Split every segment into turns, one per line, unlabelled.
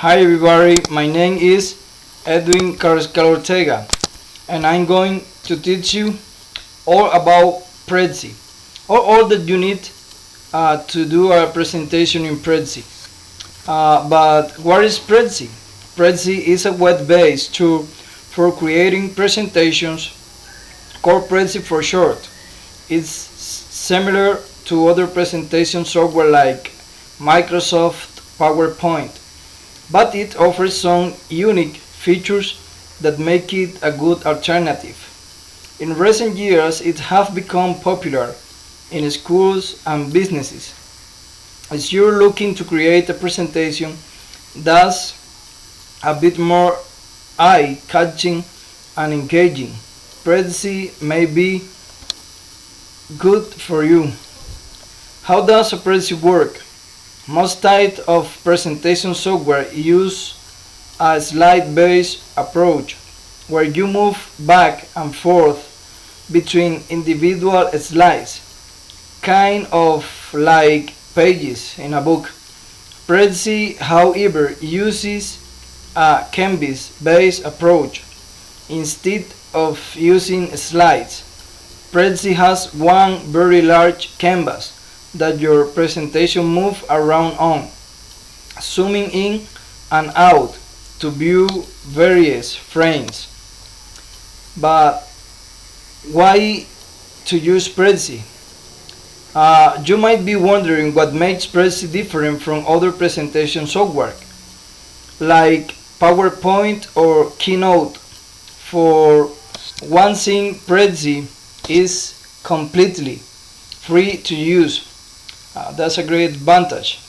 Hi everybody, my name is Edwin Carrascal Ortega and I'm going to teach you all about Prezi, or all that you need to do a presentation in Prezi. But what is Prezi? Prezi is a web-based tool for creating presentations, called Prezi for short. It's similar to other presentation software like Microsoft PowerPoint, but it offers some unique features that make it a good alternative. In recent years, it has become popular in schools and businesses. As you're looking to create a presentation that's a bit more eye-catching and engaging, Prezi may be good for you. How does a Prezi work? Most types of presentation software use a slide-based approach where you move back and forth between individual slides, kind of like pages in a book. Prezi, however, uses a canvas-based approach instead of using slides. Prezi has one very large canvas that your presentation move around on, zooming in and out to view various frames. But why to use Prezi? You might be wondering what makes Prezi different from other presentation software like PowerPoint or Keynote. For one thing, Prezi is completely free to use. That's a great advantage.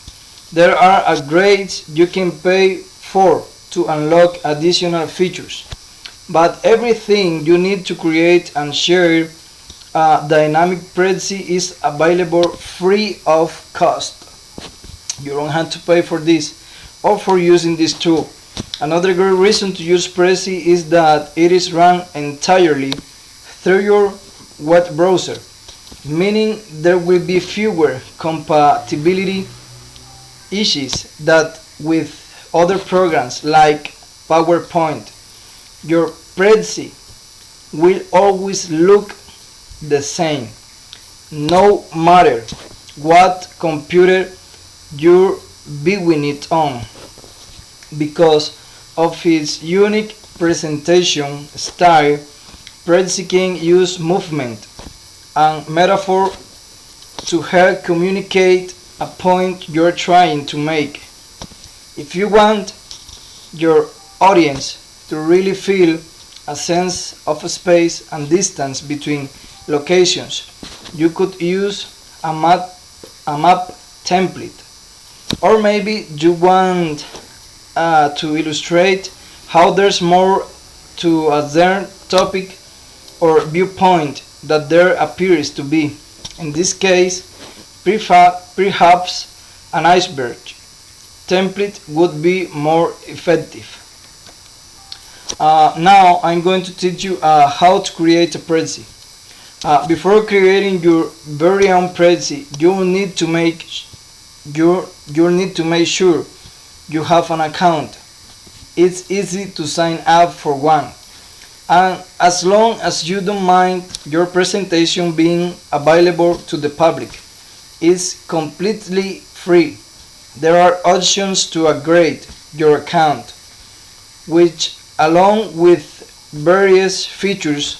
There are upgrades you can pay for to unlock additional features, but everything you need to create and share dynamic Prezi is available free of cost. You don't have to pay for this or for using this tool. Another great reason to use Prezi is that it is run entirely through your web browser, meaning there will be fewer compatibility issues than with other programs like PowerPoint. Your Prezi will always look the same, no matter what computer you're viewing it on. Because of its unique presentation style, Prezi can use movement and metaphor to help communicate a point you're trying to make. If you want your audience to really feel a sense of space and distance between locations, you could use a map template. Or maybe you want to illustrate how there's more to a certain topic or viewpoint that there appears to be. In this case, perhaps an iceberg template would be more effective. Now I'm going to teach you how to create a Prezi. Before creating your very own Prezi, you need to make sure you have an account. It's easy to sign up for one, and as long as you don't mind your presentation being available to the public, it's completely free. There are options to upgrade your account, which along with various features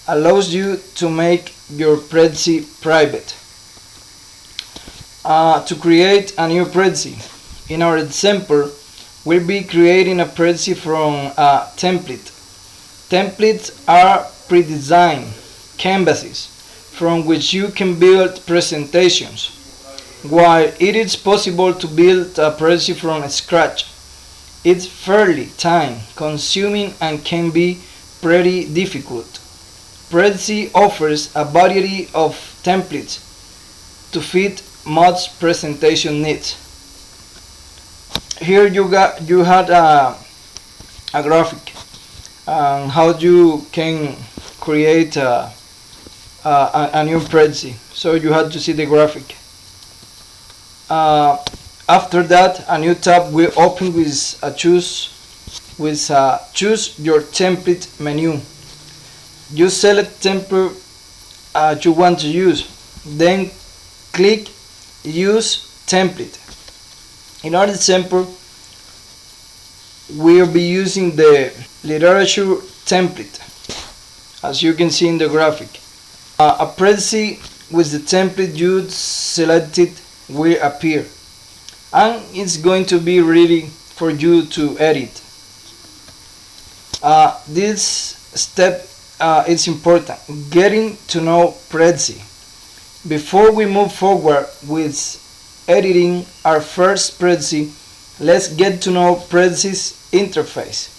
allows you to make your Prezi private. To create a new Prezi, in our example, we'll be creating a Prezi from a template. Templates are pre-designed canvases from which you can build presentations. While it is possible to build a Prezi from scratch, it's fairly time consuming and can be pretty difficult. Prezi offers a variety of templates to fit most presentation needs. Here you had a graphic on how you can create a new Prezi. So you had to see the graphic. After that, a new tab will open with choose your template menu. You select template you want to use, then click use template. In our example, we'll be using the literature template, as you can see in the graphic. A Prezi with the template you selected will appear, and it's going to be ready for you to edit. This step is important, getting to know Prezi. Before we move forward with editing our first Prezi, let's get to know Prezi's interface.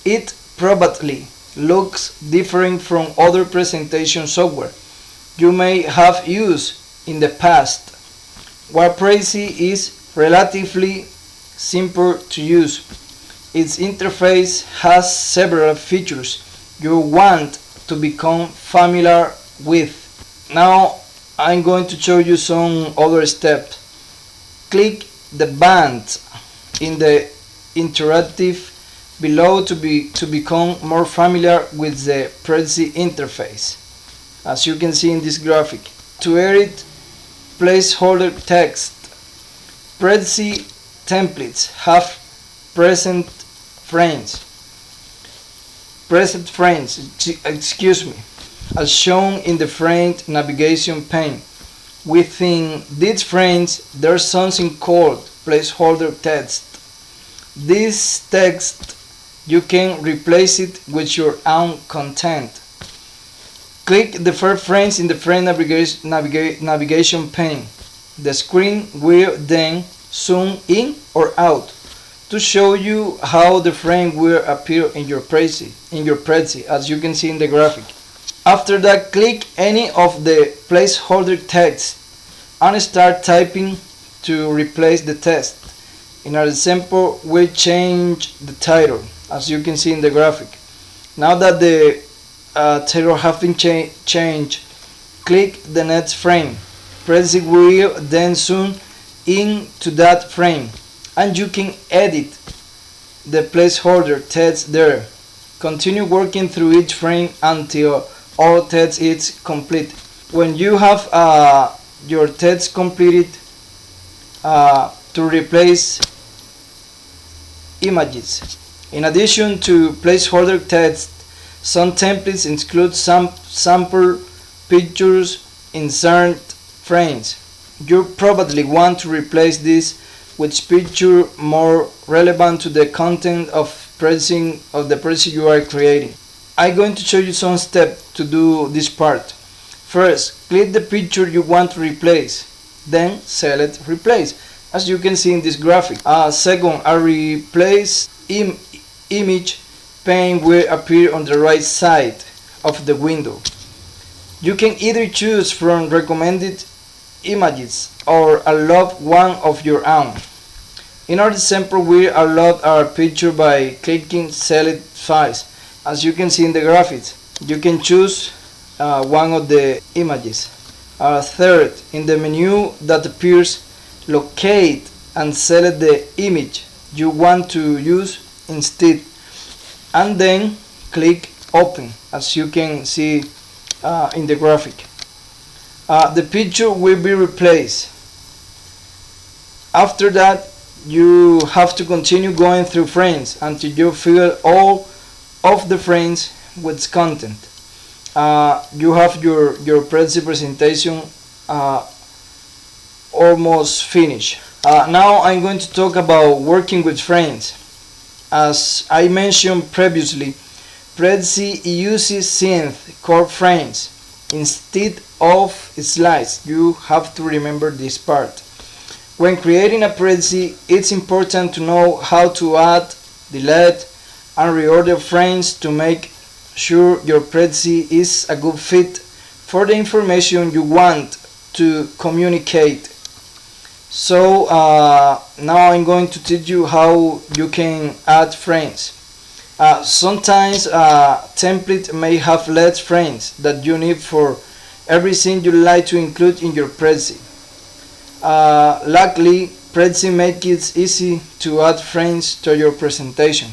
It probably looks different from other presentation software you may have used in the past. While Prezi is relatively simple to use, its interface has several features you want to become familiar with. Now I'm going to show you some other steps. Click the band in the interactive below to become more familiar with the Prezi interface, as you can see in this graphic. To edit placeholder text, Prezi templates have present frames, as shown in the frame navigation pane. Within these frames, there's something called placeholder text. This text, you can replace it with your own content. Click the first frames in the frame navigation pane. The screen will then zoom in or out to show you how the frame will appear in your Prezi, as you can see in the graphic. After that, click any of the placeholder text and start typing to replace the text. In our example, we change the title, as you can see in the graphic. Now that the title has been changed, click the next frame. Prezi will then zoom into that frame, and you can edit the placeholder text there. Continue working through each frame until all text is complete. When you have your text completed, to replace images. In addition to placeholder text, some templates include some sample pictures in certain frames. You probably want to replace this with picture more relevant to the content of the Prezi you are creating. I'm going to show you some steps to do this part. First, click the picture you want to replace, then select replace, as you can see in this graphic. Second, a replace image pane will appear on the right side of the window. You can either choose from recommended images or upload one of your own. In our example, we upload our picture by clicking select files. As you can see in the graphics, you can choose one of the images. Third, in the menu that appears, locate and select the image you want to use instead, and then click open, as you can see in the graphic. The picture will be replaced. After that, you have to continue going through frames until you fill all of the frames with content. You have your Prezi presentation almost finished. Now I'm going to talk about working with frames. As I mentioned previously, Prezi uses synth core frames instead of slides. You have to remember this part. When creating a Prezi, it's important to know how to add, delete, and reorder frames to make sure your Prezi is a good fit for the information you want to communicate. So now I'm going to teach you how you can add frames. Sometimes a template may have less frames that you need for everything you like to include in your Prezi. Luckily, Prezi makes it easy to add frames to your presentation.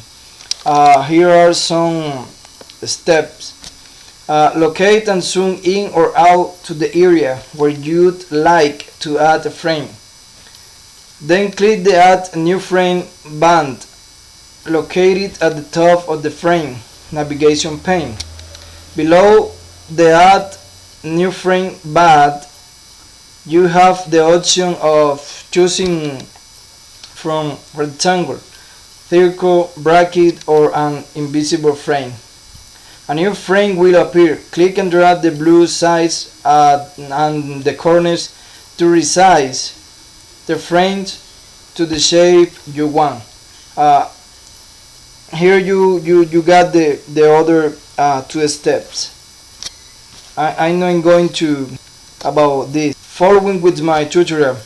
Here are some steps. Locate and zoom in or out to the area where you'd like to add a frame. Then click the Add New Frame button located at the top of the frame navigation pane. Below the Add New Frame button, you have the option of choosing from rectangle, circle, bracket, or an invisible frame. A new frame will appear. Click and drag the blue sides and the corners to resize the frames to the shape you want. Here you got the other two steps. I'm not going to about this. Following with my tutorial,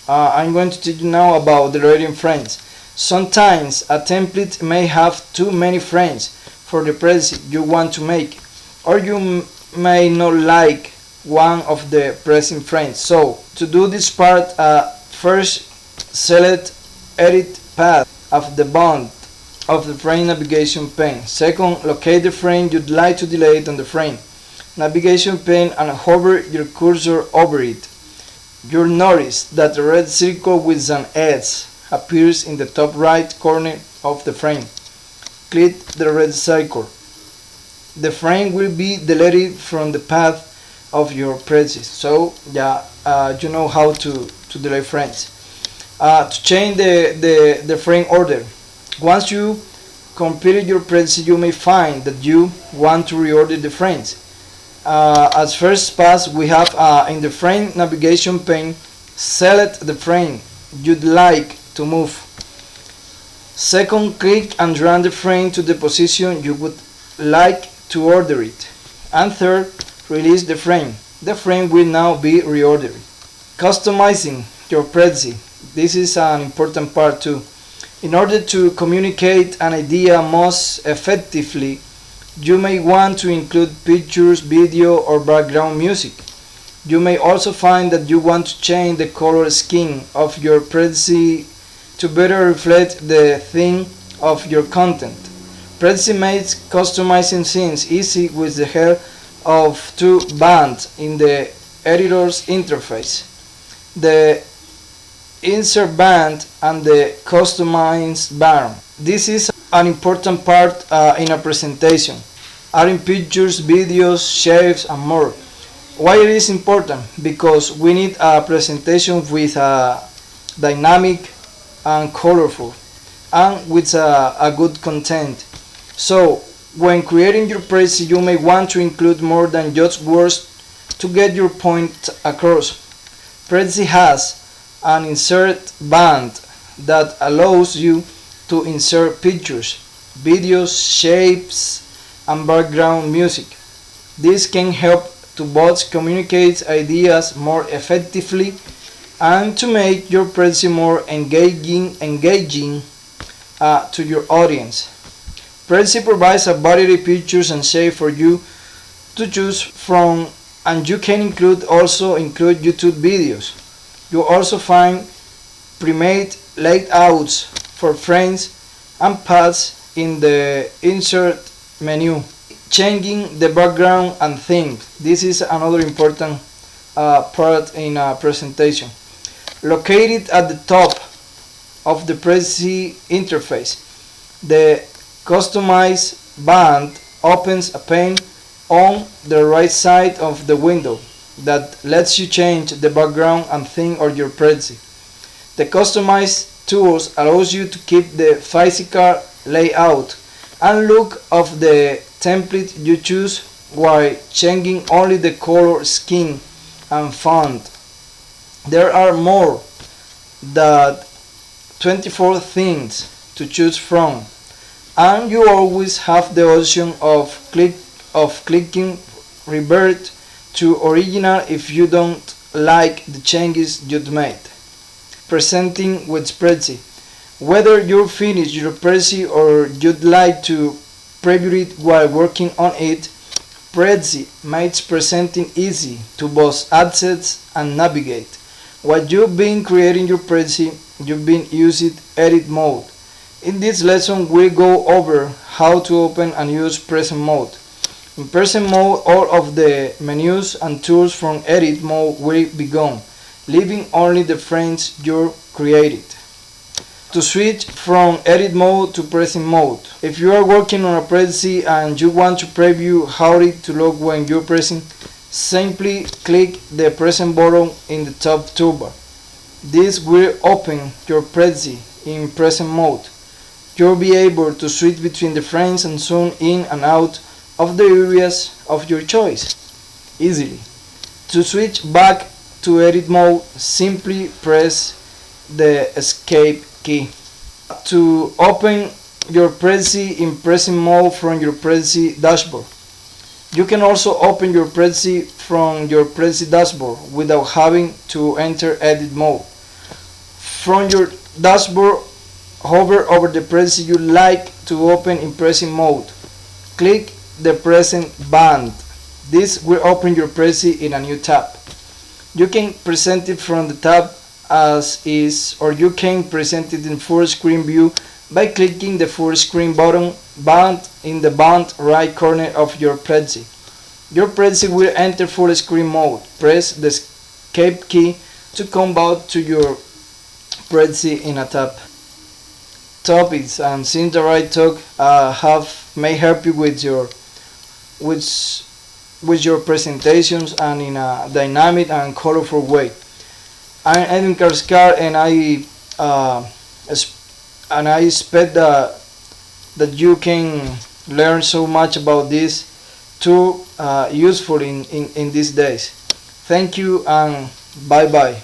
I'm going to teach you now about deleting frames. Sometimes a template may have too many frames for the Prezi you want to make, or you may not like one of the present frames. So to do this part, first select Edit Path of the bond of the frame navigation pane. Second, locate the frame you'd like to delete on the frame navigation pane and hover your cursor over it. You'll notice that the red circle with an S appears in the top right corner of the frame. Click the red circle. The frame will be deleted from the path of your Prezi. So you know how to delete frames. To change the frame order. Once you completed your Prezi, you may find that you want to reorder the frames. As first pass, we have in the frame navigation pane, select the frame you'd like to move. Second, click and drag the frame to the position you would like to order it. And third, release the frame. The frame will now be reordered. Customizing your Prezi. This is an important part too. In order to communicate an idea most effectively, you may want to include pictures, video, or background music. You may also find that you want to change the color scheme of your Prezi to better reflect the theme of your content. Prezi makes customizing scenes easy with the help of two buttons in the editor's interface: the Insert button and the Customize button. This is an important part in a presentation, adding pictures, videos, shapes, and more. Why it is important? Because we need a presentation with a dynamic and colorful and with a good content. So when creating your Prezi, you may want to include more than just words to get your point across. Prezi has an insert button that allows you to insert pictures, videos, shapes, and background music. This can help to both communicate ideas more effectively and to make your Prezi more engaging to your audience. Prezi provides a variety of pictures and shapes for you to choose from, and you can also include YouTube videos. You also find pre-made layouts for frames and paths in the Insert menu. Changing the background and theme. This is another important part in a presentation. Located at the top of the Prezi interface, the Customize button opens a pane on the right side of the window that lets you change the background and theme of your Prezi. The Customize tools allows you to keep the physical layout and look of the template you choose while changing only the color scheme and font. There are more than 24 themes to choose from, and you always have the option of clicking revert to original if you don't like the changes you've made. Presenting with Prezi. Whether you're finished your Prezi or you'd like to preview it while working on it, Prezi makes presenting easy to both access and navigate. While you've been creating your Prezi, you've been using edit mode. In this lesson we'll go over how to open and use present mode. In present mode, all of the menus and tools from edit mode will be gone, leaving only the frames you created. To switch from edit mode to present mode, if you are working on a Prezi and you want to preview how it to look when you're pressing, simply click the present button in the top toolbar. This will open your Prezi in present mode. You'll be able to switch between the frames and zoom in and out of the areas of your choice easily. To switch back to edit mode, simply press the escape key. To open your Prezi in present mode from your Prezi dashboard. You can also open your Prezi from your Prezi dashboard without having to enter edit mode. From your dashboard, hover over the Prezi you like to open in present mode. Click the present band. This will open your Prezi in a new tab. You can present it from the tab as is, or you can present it in full screen view by clicking the full screen button band in the band right corner of your Prezi. Your Prezi will enter full screen mode. Press the escape key to come back to your Prezi in a tab. Topics and since the right talk may help you with your presentations and in a dynamic and colorful way. I'm Edwin Carrascal, and I expect that you can learn so much about this tool useful in these days. Thank you and bye bye.